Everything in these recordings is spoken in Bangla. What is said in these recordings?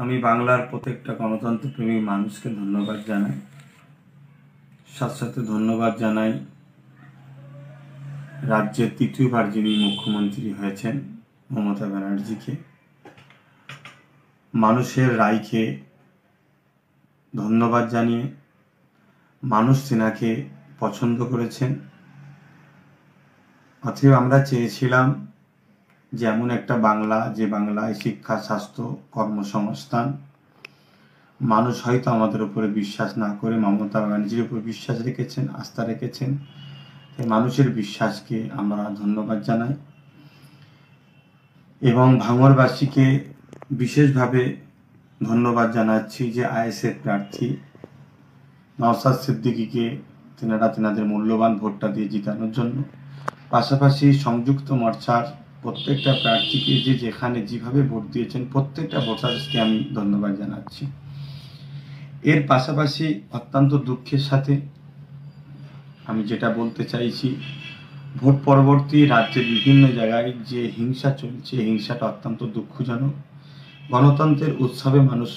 আমি বাংলার প্রত্যেকটা গণতন্ত্রপ্রেমী মানুষকে ধন্যবাদ জানাই। সাথে সাথে ধন্যবাদ জানাই রাজ্যের তৃতীয়বার যিনি মুখ্যমন্ত্রী হয়েছেন মমতা ব্যানার্জিকে। মানুষের রায়কে ধন্যবাদ জানিয়ে মানুষ তেনাকে পছন্দ করেছেন। অতএব আমরা চেয়েছিলাম যে এমন একটা বাংলা, যে বাংলায় শিক্ষা, স্বাস্থ্য, কর্মসংস্থান, মানুষ হয়তো আমাদের উপরে বিশ্বাস না করে মমতা ব্যানার্জির উপর বিশ্বাস রেখেছেন, আস্থা রেখেছেন। এই মানুষের বিশ্বাসকে আমরা ধন্যবাদ জানাই এবং ভাঙড়বাসীকে বিশেষভাবে ধন্যবাদ জানাচ্ছি যে আইএসএফ প্রার্থী নওশাদ সিদ্দিকীকে তেনাদের মূল্যবান ভোটটা দিয়ে জিতানোর জন্য। পাশাপাশি সংযুক্ত মোর্চার প্রত্যেকটা প্রার্থীকে যে যেখানে যেভাবে ভোট দিয়েছেন প্রত্যেকটা ভোটারকে আমি ধন্যবাদ জানাচ্ছি। এর পাশাপাশি অত্যন্ত দুঃখের সাথে আমি যেটা বলতে চাইছি, ভোট পরবর্তী রাজ্যের বিভিন্ন জায়গায় যে হিংসা চলছে, হিংসাটা অত্যন্ত দুঃখজনক। গণতন্ত্রের উৎসবে মানুষ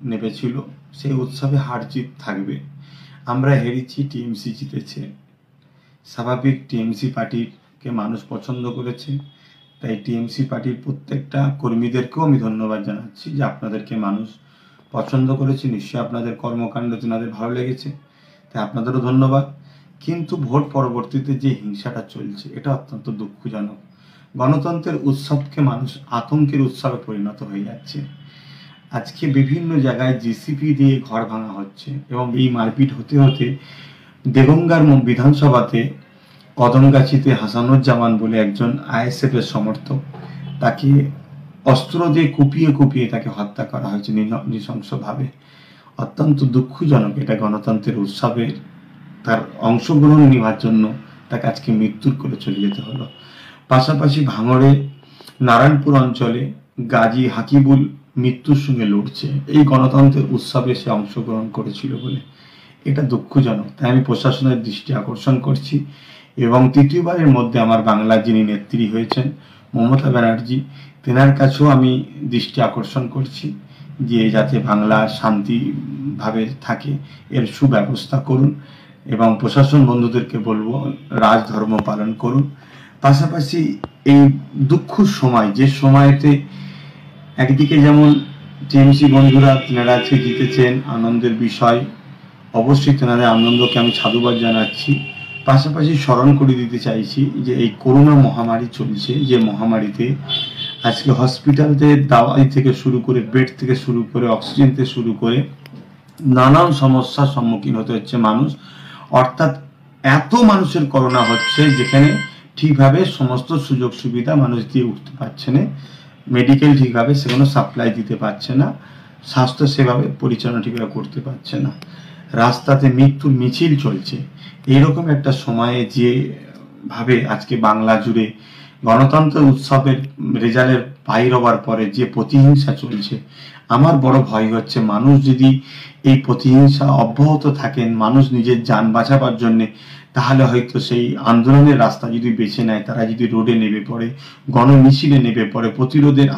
নেমেছিল, সেই উৎসবে হার জিত থাকবে। আমরা হেরেছি, টিএমসি জিতেছে। স্বাভাবিক, টিএমসি পার্টিকে মানুষ পছন্দ করেছে, তাই টিএমসি পার্টির প্রত্যেকটা কর্মীদেরকেও আমি ধন্যবাদ জানাচ্ছি যে আপনাদেরকে মানুষ পছন্দ করেছে। নিশ্চয়ই আপনাদের কর্মকাণ্ড তেনাদের ভালো লেগেছে, তাই আপনাদেরও ধন্যবাদ। কিন্তু ভোট পরবর্তীতে যে হিংসাটা চলছে এটা অত্যন্ত দুঃখজনক। গণতন্ত্রের উৎসবকে মানুষ আতঙ্কের উৎসবে পরিণত হয়ে যাচ্ছে। আজকে বিভিন্ন জায়গায় জিসিপি দিয়ে ঘর ভাঙা হচ্ছে এবং এই মারপিট হতে হতে দেগঙ্গার বিধানসভাতে কদমগাছিতে হাসানুজ্জামান বলে একজন আইএসএফ এর সমর্থক, তাকে অস্ত্র দিয়ে কুপিয়ে কুপিয়ে তাকে হত্যা করা হয়েছে নৃশংসভাবে। অত্যন্ত দুঃখজনক। এটা গণতন্ত্রের উৎসবে তার অংশগ্রহণ নেওয়ার জন্য তাকে আজকে মৃত্যুর করে চলে যেতে হলো। পাশাপাশি ভাঙড়ে নারায়ণপুর অঞ্চলে গাজী হাকিবুল মৃত্যুর সঙ্গে লড়ছে এই গণতন্ত্রের উৎসবে সে অংশগ্রহণ করেছিল বলে। এটা দুঃখজনক। তাই আমি প্রশাসনের দৃষ্টি আকর্ষণ করছি এবং তৃতীয়বারের মধ্যে আমার বাংলার যিনি নেত্রী হয়েছেন মমতা ব্যানার্জি, তেনার কাছেও আমি দৃষ্টি আকর্ষণ করছি যে যাতে বাংলা শান্তিভাবে থাকে এর সুব্যবস্থা করুন এবং প্রশাসন বন্ধুদেরকে বলবো রাজধর্ম পালন করুন। পাশাপাশি এই দুঃখ সময়, যে সময়তে একদিকে যেমন টিএমসি বন্ধুরা তেনারা আজকে জিতেছেন, আনন্দের বিষয়, অবশ্যই তেনাদের আনন্দকে আমি সাধুবাদ জানাচ্ছি। পাশাপাশি স্মরণ করে দিতে চাইছি যে এই করোনা মহামারী চলছে, যে মহামারীতে আজকে হসপিটালতে দাওয়াই থেকে শুরু করে, বেড থেকে শুরু করে, অক্সিজেন থেকে শুরু করে নানান সমস্যার সম্মুখীন হতে হচ্ছে মানুষ। অর্থাৎ এত মানুষের করোনা হচ্ছে যেখানে ঠিকভাবে সমস্ত সুযোগ সুবিধা মানুষ দিয়ে উঠতে পারছে না, মেডিকেল ঠিকভাবে সেগুলো সাপ্লাই দিতে পারছে না, স্বাস্থ্য সেভাবে পরিচালনা ঠিকভাবে করতে পারছে না, রাস্তাতে মৃত্যুর মিছিল চলছে। এইরকম একটা সময়ে যেভাবে আজকে বাংলা জুড়ে গণতন্ত্র উৎসবের রেজাল্টের বাইর হওয়ার পরে যে প্রতিহিংসা চলছে, আমার বড় ভয় হচ্ছে মানুষ যদি এই প্রতিহিংসা অব্যাহত থাকেন, মানুষ নিজের যান বাঁচাবার জন্যে, তাহলে হয়তো সেই আন্দোলনের রাস্তা যদি বেছে নেয়, তারা যদি রোডে নেমে পড়ে, গণমিছিলে নেমে পড়ে, প্রতিরোধের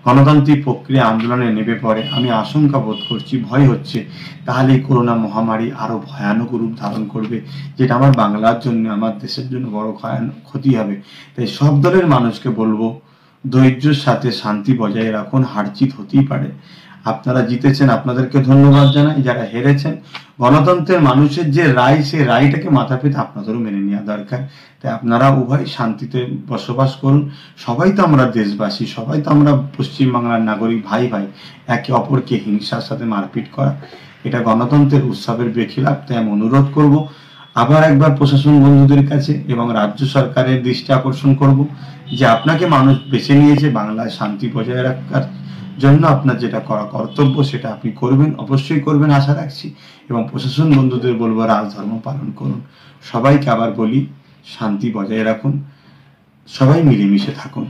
গণতান্ত্রিক প্রক্রিয়া আন্দোলনে নেমে পড়ে, আমি আশঙ্কা বোধ করছি, ভয় হচ্ছে, তাহলে এই করোনা মহামারী আরো ভয়ানক রূপ ধারণ করবে, যেটা আমার বাংলার জন্য, আমার দেশের জন্য বড় ক্ষতি হবে। তাই সব দলের মানুষকে বলবো ধৈর্যের সাথে শান্তি বজায় রাখুন। হার জিত হতেই পারে। আপনারা জিতেছেন, আপনাদেরকে ধন্যবাদ জানাই। যারা হেরেছেন, গণতন্ত্রের মানুষের যে রায়, সেই রায়টাকে মাথা পেতে আপনাদেরও মেনে নেওয়া দরকার। তাই আপনারা উভয় শান্তিতে বসবাস করুন। সবাই তো আমরা দেশবাসী, সবাই তো আমরা পশ্চিমবাংলার নাগরিক, ভাই ভাই। একে অপরকে হিংসার সাথে মারপিট করা এটা গণতন্ত্রের উৎসবের বেখিলাফ। তাই আমি অনুরোধ করব আবার একবার প্রশাসন বন্ধুদের কাছে এবং রাজ্য সরকারের দৃষ্টি আকর্ষণ করব যে আপনাকে মানুষ বেছে নিয়েছে বাংলায় শান্তি বজায় রাখার জন্য। আপনার যেটা করা কর্তব্য সেটা আপনি করবেন, অবশ্যই করবেন আশা রাখছি। এবং প্রশাসন বন্ধুদের বলবো রাজধর্ম পালন করুন। সবাইকে আবার বলি শান্তি বজায় রাখুন, সবাই মিলেমিশে থাকুন।